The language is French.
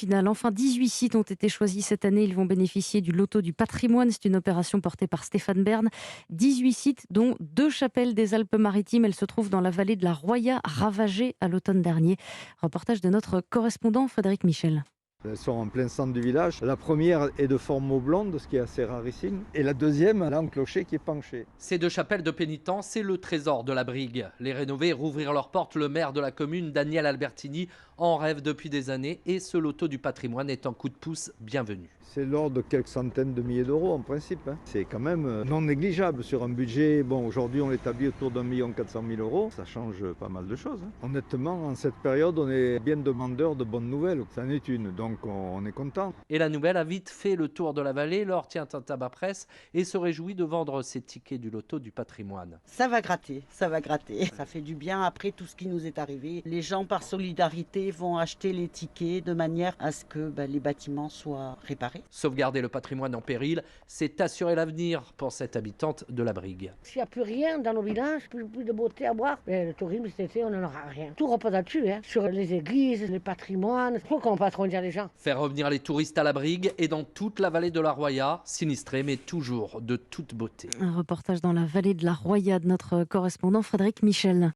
Final. Enfin, 18 sites ont été choisis cette année. Ils vont bénéficier du loto du patrimoine. C'est une opération portée par Stéphane Bern. 18 sites, dont 2 chapelles des Alpes-Maritimes. Elles se trouvent dans la vallée de la Roya, ravagée à l'automne dernier. Reportage de notre correspondant Frédéric Michel. Elles sont en plein centre du village. La première est de forme oblongue, ce qui est assez rarissime. Et la deuxième, elle a un clocher qui est penché. Ces 2 chapelles de pénitence, c'est le trésor de la Brigue. Les rénover et rouvrir leurs portes, le maire de la commune, Daniel Albertini, en rêve depuis des années. Et ce loto du patrimoine est un coup de pouce bienvenu. C'est l'ordre de quelques centaines de milliers d'euros en principe. C'est quand même non négligeable sur un budget. Bon, aujourd'hui, on l'établit autour d'1,4 million €. Ça change pas mal de choses. Honnêtement, en cette période, on est bien demandeur de bonnes nouvelles. Ça en est une, donc on est content. Et la nouvelle a vite fait le tour de la vallée. Laure tient un tabac presse et se réjouit de vendre ses tickets du loto du patrimoine. Ça va gratter, ça va gratter. Ça fait du bien après tout ce qui nous est arrivé. Les gens, par solidarité, vont acheter les tickets de manière à ce que les bâtiments soient réparés. Sauvegarder le patrimoine en péril, c'est assurer l'avenir pour cette habitante de la Brigue. S'il n'y a plus rien dans nos villages, plus de beauté à boire, le tourisme cet été, on n'en aura rien. Tout repose là-dessus, sur les églises, les patrimoines. Il faut qu'on patronne les gens. Faire revenir les touristes à la Brigue et dans toute la vallée de la Roya, sinistrée mais toujours de toute beauté. Un reportage dans la vallée de la Roya de notre correspondant Frédéric Michel.